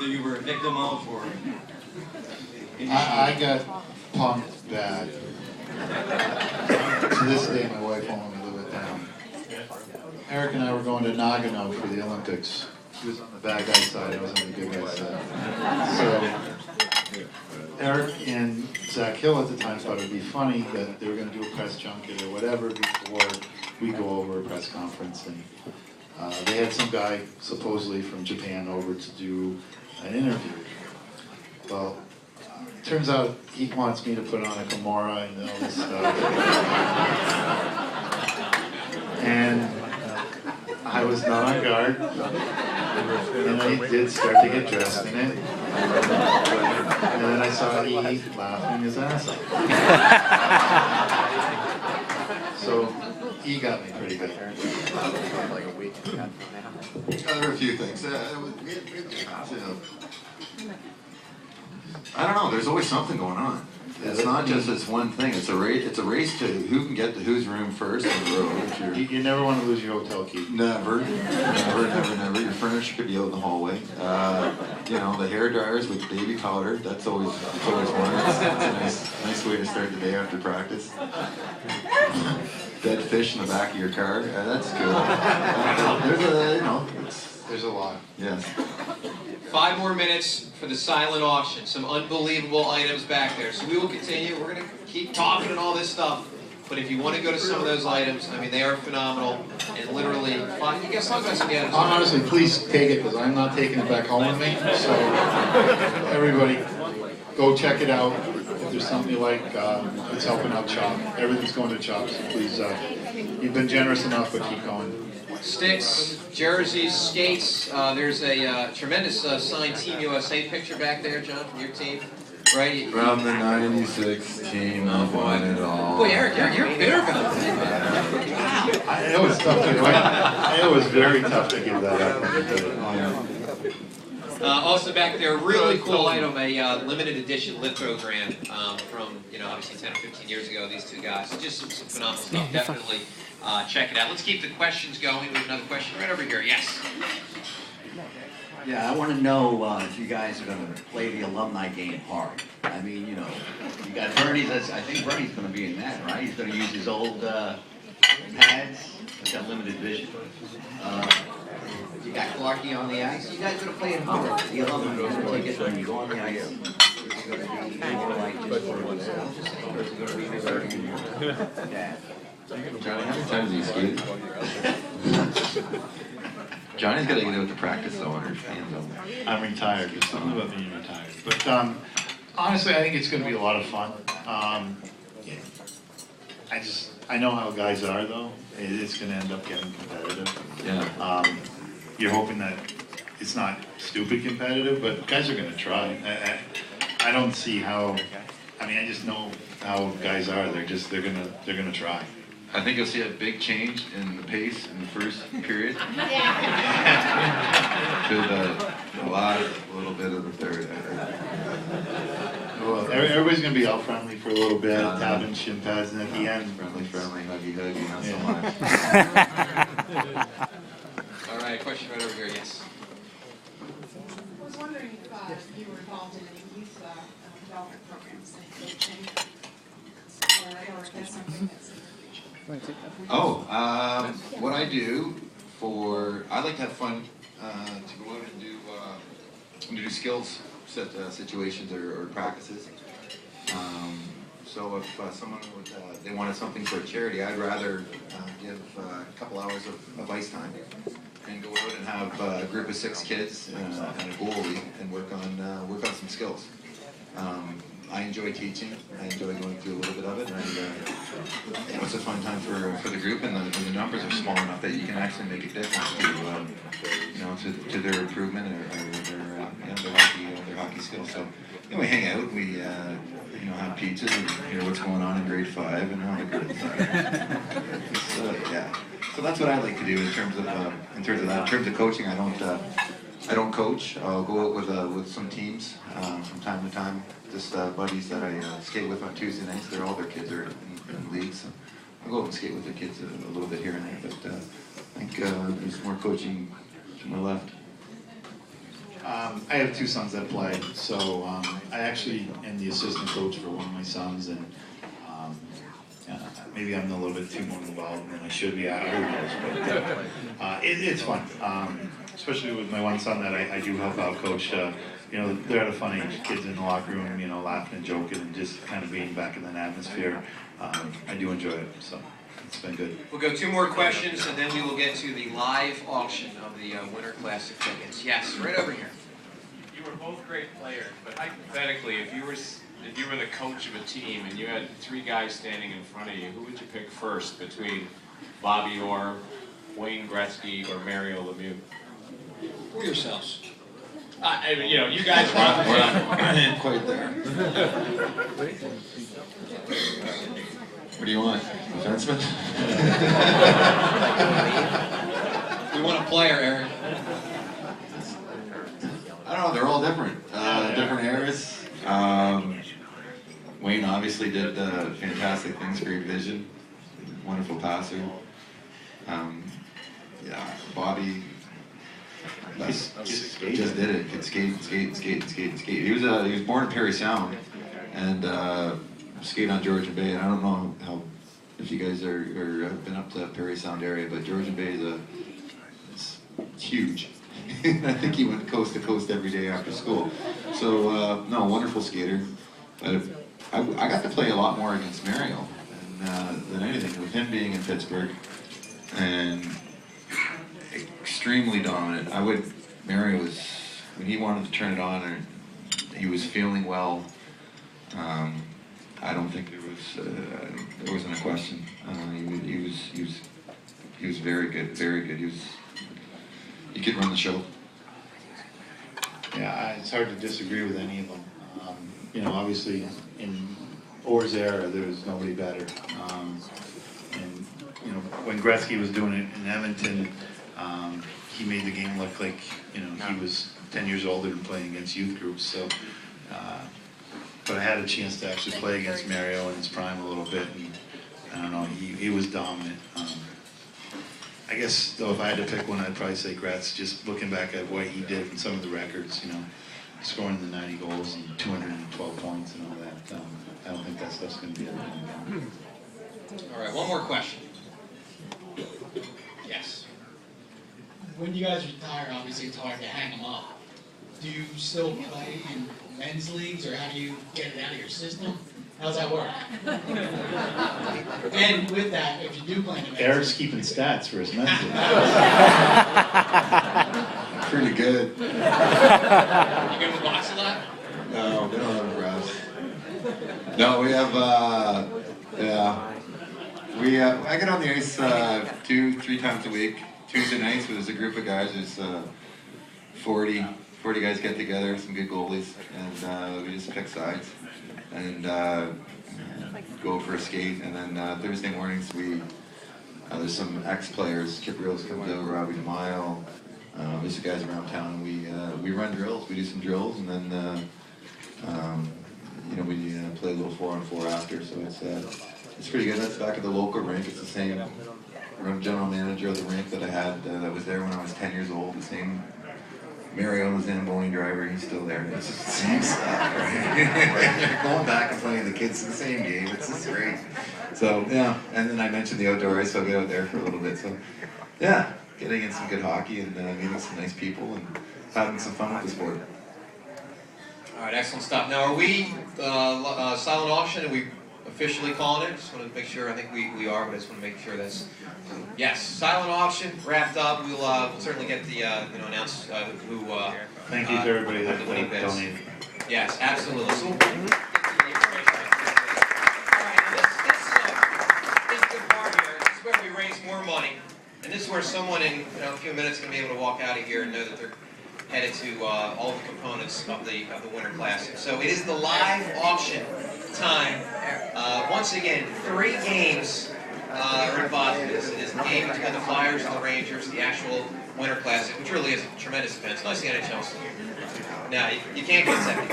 that you were a victim of, or? I got punked bad. To this day, my wife won't let me live it down. Eric and I were going to Nagano for the Olympics. He was on the bad guy side, I was on the good guy side. So, Eric and Zach Hill at the time thought it would be funny that they were going to do a press junket or whatever before we go over a press conference. And they had some guy, supposedly from Japan, over to do an interview. Well, turns out he wants me to put on a Kimura and all this stuff. And I was not on guard. And I did start to get dressed in it. And then I saw E laughing his ass off. So E got me pretty good. There are a few things. I don't know. There's always something going on. It's not just this one thing. It's a race. It's a race to who can get to whose room first on the road. You never want to lose your hotel key. Never. Your furniture could be out in the hallway. You know, the hair dryers with baby powder. That's always one. It's a nice way to start the day after practice. Dead fish in the back of your car. That's good. There's a lot. Yes. 5 more minutes for the silent auction. Some unbelievable items back there. So we will continue. We're going to keep talking and all this stuff. But if you want to go to some of those items, I mean, they are phenomenal. And literally, you guys talk about some items. Honestly, please take it, because I'm not taking it back home with me. So everybody, go check it out. If there's something you like, it's helping out Chop. Everything's going to Chop, so please, you've been generous enough, but keep going. Sticks, jerseys, skates. There's a tremendous signed Team USA picture back there, John, from your team. Right? From the '96 team, I've won it all. Boy, Eric, you're bitter about that. It was tough to. It was very tough to give that up. Also back there, really cool item, a limited edition lithogram from, obviously 10 or 15 years ago, these two guys. Just some phenomenal stuff. Definitely check it out. Let's keep the questions going. We have another question right over here. Yes? Yeah, I want to know if you guys are going to play the alumni game hard. I mean, you got Bernie's, I think Bernie's going to be in that, right? He's going to use his old pads. He's got limited vision. You got Clarky on the ice. You guys are going to play it hard. The alumni game, when you go on the ice, it's going to be more like this for themselves, or is it going to be deserting in your dad? Johnny, how many times have you skated? Johnny's got to get out to practice though, understand though. I'm retired. There's something about being retired. But honestly, I think it's going to be a lot of fun. I know how guys are though. It's going to end up getting competitive. Yeah. You're hoping that it's not stupid competitive, but guys are going to try. I don't see how. I mean, I just know how guys are. They're gonna try. I think you'll see a big change in the pace in the first period. To a little bit of the third. Well, everybody's going to be out friendly for a little bit, tapping shin pads, and at the end, Friendly, huggy, not so much. All right, question right over here. Yes? I was wondering if you were involved in any youth development programs, or if that's something that's in your future. What I do I like to have fun to go out and do skills situations or practices. So if someone they wanted something for a charity, I'd rather give a couple hours of ice time and go out and have a group of 6 kids and a goalie and work on some skills. I enjoy teaching. I enjoy going through a little bit of it, and it's a fun time for the group, and the numbers are small enough that you can actually make a difference to their improvement or their hockey skills. So we hang out, we have pizzas, and hear what's going on in grade 5 and have a good time. So that's what I like to do in terms of that. In terms of coaching, I don't coach. I'll go out with some teams from time to time. Just buddies that I skate with on Tuesday nights. All their kids are in leagues. So I'll go out and skate with the kids a little bit here and there. But I think there's more coaching to my left. I have two sons that play, so I actually am the assistant coach for one of my sons, and maybe I'm a little bit too more involved than I should be. Who knows? But it's fun, especially with my one son that I do help out coach. You know, they're at a fun age. Kids in the locker room, you know, laughing and joking and just kind of being back in that atmosphere. I do enjoy it, so it's been good. We'll go 2 more questions, and then we will get to the live auction of the Winter Classic tickets. Yes, right over here. You were both great players, but hypothetically, if you were the coach of a team and you had 3 guys standing in front of you, who would you pick first between Bobby Orr, Wayne Gretzky, or Mario Lemieux? For yourselves. You know, you guys were on the team. Quite there. What do you want? Defenseman? We want a player, Eric. I don't know, they're all different. Different eras. Wayne obviously did fantastic things for your division. Wonderful passer. Yeah, Bobby just did it. Could skate. He was born in Perry Sound and skate on Georgian Bay. And I don't know how if you guys have been up to that Perry Sound area, but Georgian Bay is huge. I think he went coast to coast every day after school. So no, wonderful skater. But I got to play a lot more against Mario than anything, with him being in Pittsburgh and extremely dominant. Mario was, when he wanted to turn it on and he was feeling well, I don't think there wasn't a question. He was very good, very good. He could run the show. Yeah, it's hard to disagree with any of them. You know, obviously in Orr's era, there was nobody better. And you know, when Gretzky was doing it in Edmonton, he made the game look like, you know, he was 10 years older and playing against youth groups. So, but I had a chance to actually play against Mario in his prime a little bit, and I don't know, he was dominant. I guess though, if I had to pick one, I'd probably say Gretz. Just looking back at what he did and some of the records, you know, scoring the 90 goals and 212 points and all that. I don't think that stuff's going to be everything again. All right, one more question. Yes. When you guys retire, obviously it's hard to hang them up. Do you still play in men's leagues, or how do you get it out of your system? How's that work? And with that, if you do play in a men's Eric's league, keeping stats for his men's league. Pretty good. You go to the box a lot? No, we don't have refs. No, we have, yeah. I get on the ice 2-3 times a week. Tuesday nights, there's a group of guys, there's 40 guys get together, some good goalies, and we just pick sides and go for a skate. And then Thursday mornings, there's some ex-players, Kip Rose comes over, Robbie DeMaio, there's guys around town. We run drills, we do some drills, and then you know, we play a little 4-on-4 after, so it's pretty good. That's back at the local rink. It's the same general manager of the rink that I had that was there when I was 10 years old. The same Mario, the Zamboni driver, he's still there. It's just the same stuff, right? Going back and playing the kids in the same game. It's just great. So yeah, and then I mentioned the outdoor ice, so I'll be out there for a little bit. So yeah, getting in some good hockey and meeting some nice people and having some fun with the sport. All right, excellent stuff. Now, are we silent auction? Are we officially calling it? Just want to make sure. I think we are, but I just want to make sure that's yes. Silent auction wrapped up. We'll certainly get the announce who. Thank you to everybody that donated. Yes, absolutely. So, all right, this good part here. This is where we raise more money, and this is where someone in a few minutes is going to be able to walk out of here and know that they're headed to all the components of the Winter Classic. So it is the live auction time. Once again, 3 games are involved in this. It is the game between the Flyers and the Rangers, the actual Winter Classic, which really is a tremendous event. It's nice the NHL's here. Now, you can't get seconds.